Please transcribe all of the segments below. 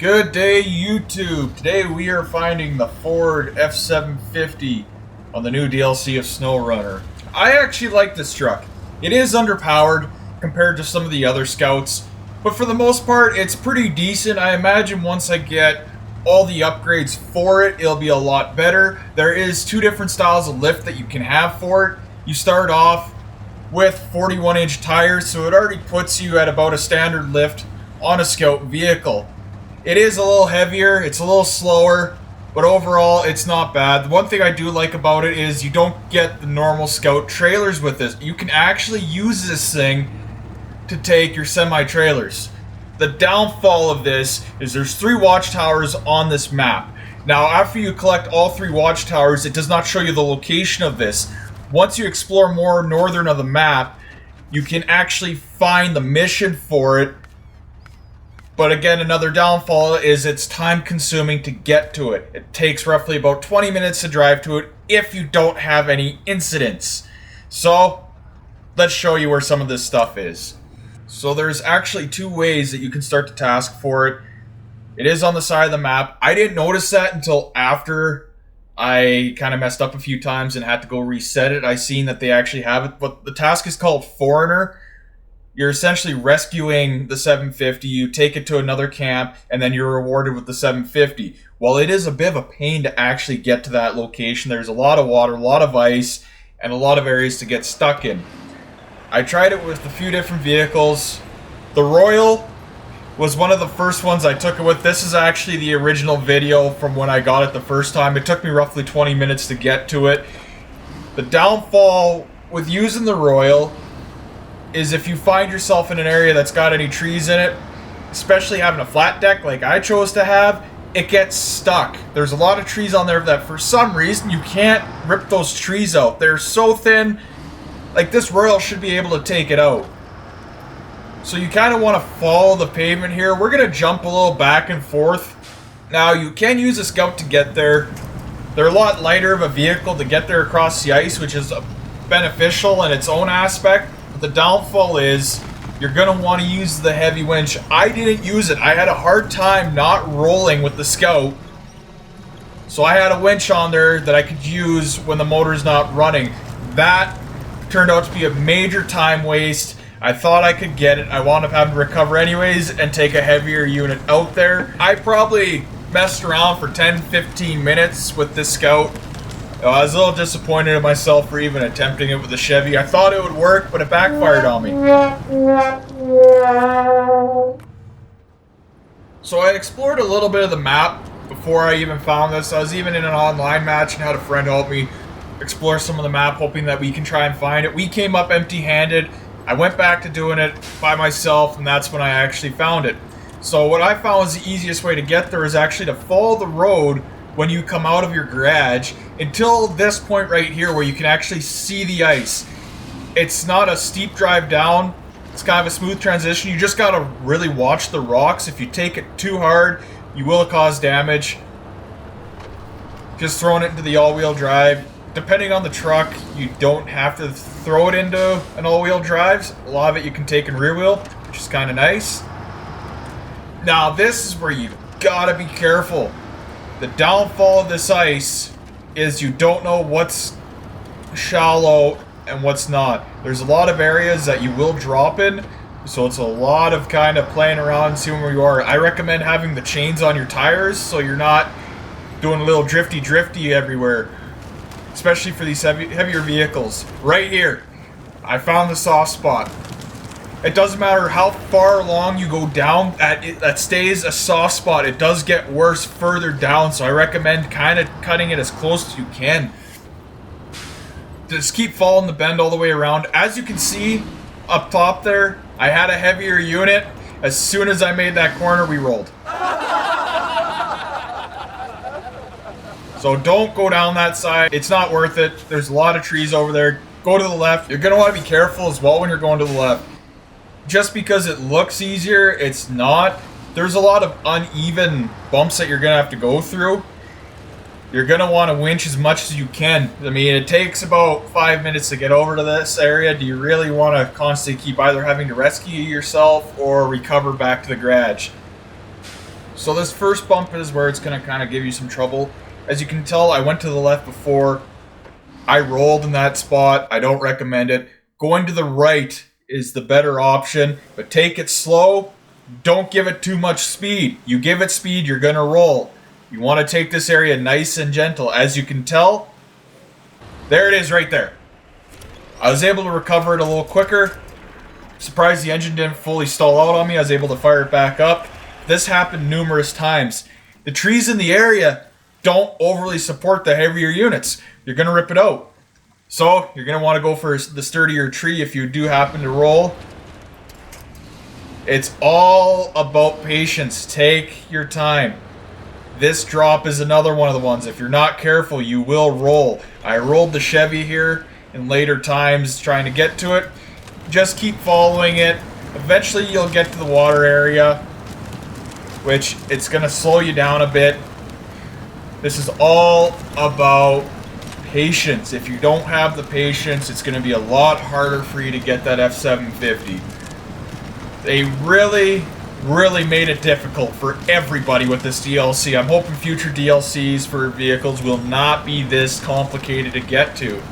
Good day, YouTube. Today we are finding the Ford F750 on the new DLC of SnowRunner. I actually like this truck. It is underpowered compared to some of the other Scouts, but for the most part it's pretty decent. I imagine once I get all the upgrades for it, it'll be a lot better. There is two different styles of lift that you can have for it. You start off with 41-inch tires, so it already puts you at about a standard lift on a Scout vehicle. It is a little heavier, it's a little slower, but overall it's not bad. The one thing I do like about it is you don't get the normal Scout trailers with this. You can actually use this thing to take your semi-trailers. The downfall of this is there's 3 watchtowers on this map. Now after you collect all 3 watchtowers, it does not show you the location of this. Once you explore more northern of the map, you can actually find the mission for it. But again, another downfall is it's time consuming to get to it. It takes roughly about 20 minutes to drive to it if you don't have any incidents. So, let's show you where some of this stuff is. So there's actually 2 ways that you can start the task for it. It is on the side of the map. I didn't notice that until after I kind of messed up a few times and had to go reset it. I seen that they actually have it, but the task is called Foreigner. You're essentially rescuing the 750, you take it to another camp, and then you're rewarded with the 750. While it is a bit of a pain to actually get to that location, there's a lot of water, a lot of ice, and a lot of areas to get stuck in. I tried it with a few different vehicles. The Royal was one of the first ones I took it with. This is actually the original video from when I got it the first time. It took me roughly 20 minutes to get to it. The downfall with using the Royal is if you find yourself in an area that's got any trees in it, especially having a flat deck like I chose to have, it gets stuck. There's a lot of trees on there that for some reason you can't rip those trees out. They're so thin, like this Royal should be able to take it out. So you kind of want to follow the pavement here. We're going to jump a little back and forth. Now you can use a Scout to get there. They're a lot lighter of a vehicle to get there across the ice, which is beneficial in its own aspect. The downfall is you're going to want to use the heavy winch. I didn't use it. I had a hard time not rolling with the Scout. So I had a winch on there that I could use when the motor's not running. That turned out to be a major time waste. I thought I could get it. I wound up having to recover anyways and take a heavier unit out there. I probably messed around for 10-15 minutes with this Scout. I was a little disappointed in myself for even attempting it with the Chevy. I thought it would work, but it backfired on me. So I explored a little bit of the map before I even found this. I was even in an online match and had a friend help me explore some of the map, hoping that we can try and find it. We came up empty-handed. I went back to doing it by myself, and that's when I actually found it. So what I found was the easiest way to get there is actually to follow the road when you come out of your garage until this point right here where you can actually see the ice. It's not a steep drive down, it's kind of a smooth transition. You just gotta really watch the rocks. If you take it too hard, you will cause damage. Just throwing it into the all-wheel drive. Depending on the truck, you don't have to throw it into an all-wheel drive. A lot of it you can take in rear wheel, which is kind of nice. Now this is where you gotta be careful. The downfall of this ice is you don't know what's shallow and what's not. There's a lot of areas that you will drop in, so it's a lot of kind of playing around and seeing where you are. I recommend having the chains on your tires so you're not doing a little drifty everywhere, especially for these heavier vehicles. Right here, I found the soft spot. It doesn't matter how far along you go down, that stays a soft spot. It does get worse further down, so I recommend kind of cutting it as close as you can. Just keep following the bend all the way around. As you can see up top there, I had a heavier unit. As soon as I made that corner, we rolled. So don't go down that side. It's not worth it. There's a lot of trees over there. Go to the left. You're going to want to be careful as well when you're going to the left. Just because it looks easier, it's not. There's a lot of uneven bumps that you're going to have to go through. You're going to want to winch as much as you can. I mean, it takes about 5 minutes to get over to this area. Do you really want to constantly keep either having to rescue yourself or recover back to the garage? So this first bump is where it's going to kind of give you some trouble. As you can tell, I went to the left before. I rolled in that spot. I don't recommend it. Going to the right is the better option, but take it slow. Don't give it too much speed. You give it speed, you're going to roll. You want to take this area nice and gentle. As you can tell, there it is right there. I was able to recover it a little quicker. Surprised the engine didn't fully stall out on me. I was able to fire it back up. This happened numerous times. The trees in the area don't overly support the heavier units. You're going to rip it out. So, you're going to want to go for the sturdier tree if you do happen to roll. It's all about patience. Take your time. This drop is another one of the ones. If you're not careful, you will roll. I rolled the Chevy here in later times trying to get to it. Just keep following it. Eventually you'll get to the water area, which it's going to slow you down a bit. This is all about patience. If you don't have the patience, it's going to be a lot harder for you to get that F750. They really made it difficult for everybody with this DLC. I'm hoping future DLCs for vehicles will not be this complicated to get to.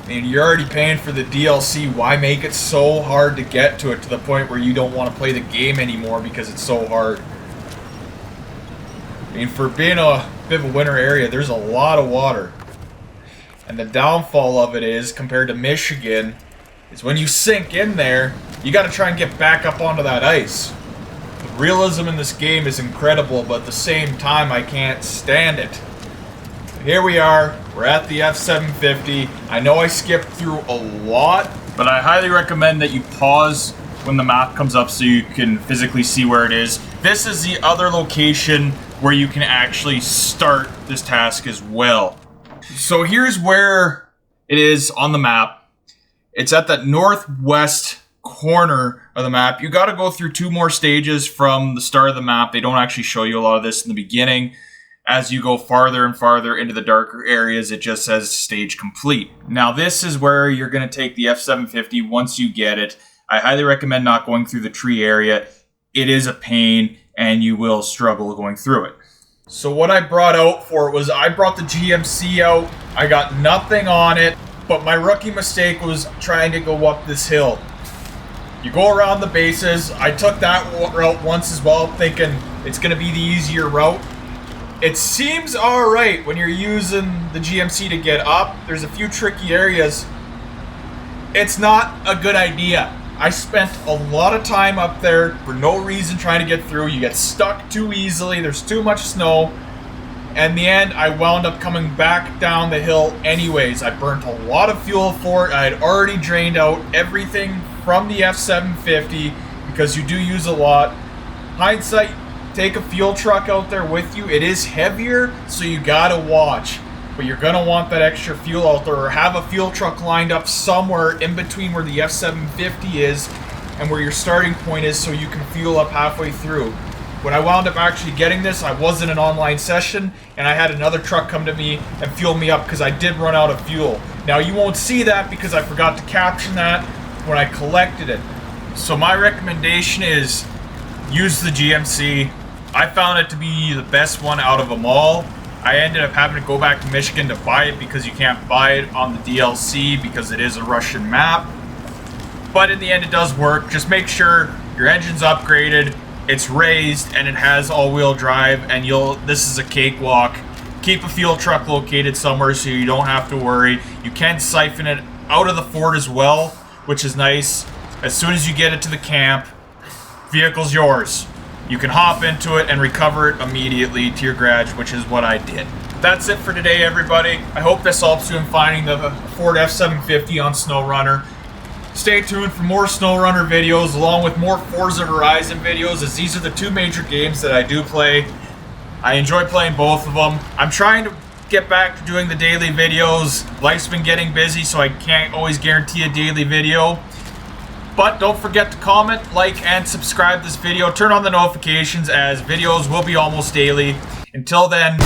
I mean, you're already paying for the DLC. Why make it so hard to get to it to the point where you don't want to play the game anymore because it's so hard? I mean, for being a bit of a winter area, there's a lot of water. And the downfall of it is, compared to Michigan, is when you sink in there, you got to try and get back up onto that ice. The realism in this game is incredible, but at the same time, I can't stand it. Here we are, we're at the F750. I know I skipped through a lot, but I highly recommend that you pause when the map comes up so you can physically see where it is. This is the other location where you can actually start this task as well. So here's where it is on the map. It's at that northwest corner of the map. You got to go through 2 more stages from the start of the map. They don't actually show you a lot of this in the beginning. As you go farther and farther into the darker areas, it just says stage complete. Now this is where you're going to take the F750 once you get it. I highly recommend not going through the tree area. It is a pain and you will struggle going through it. So what I brought out for it was I brought the GMC out. I got nothing on it, but my rookie mistake was trying to go up this hill. You go around the bases. I took that route once as well, thinking it's going to be the easier route. It seems alright when you're using the GMC to get up. There's a few tricky areas. It's not a good idea. I spent a lot of time up there for no reason trying to get through. You get stuck too easily. There's too much snow. And in the end, I wound up coming back down the hill anyways. I burnt a lot of fuel for it. I had already drained out everything from the F750 because you do use a lot. Hindsight, take a fuel truck out there with you. It is heavier, so you gotta watch. But you're gonna want that extra fuel out there, or have a fuel truck lined up somewhere in between where the F750 is and where your starting point is so you can fuel up halfway through. When I wound up actually getting this, I was in an online session and I had another truck come to me and fuel me up because I did run out of fuel. Now you won't see that because I forgot to caption that when I collected it. So my recommendation is use the GMC. I found it to be the best one out of them all. I ended up having to go back to Michigan to buy it because you can't buy it on the DLC because it is a Russian map. But in the end, it does work. Just make sure your engine's upgraded, it's raised, and it has all-wheel drive, and this is a cakewalk. Keep a fuel truck located somewhere so you don't have to worry. You can siphon it out of the Ford as well, which is nice. As soon as you get it to the camp, vehicle's yours. You can hop into it and recover it immediately to your garage, which is what I did. That's it for today, everybody. I hope this helps you in finding the Ford F750 on SnowRunner. Stay tuned for more SnowRunner videos, along with more Forza Horizon videos, as these are the 2 major games that I do play. I enjoy playing both of them. I'm trying to get back to doing the daily videos. Life's been getting busy, so I can't always guarantee a daily video. But don't forget to comment, like, and subscribe this video. Turn on the notifications as videos will be almost daily. Until then...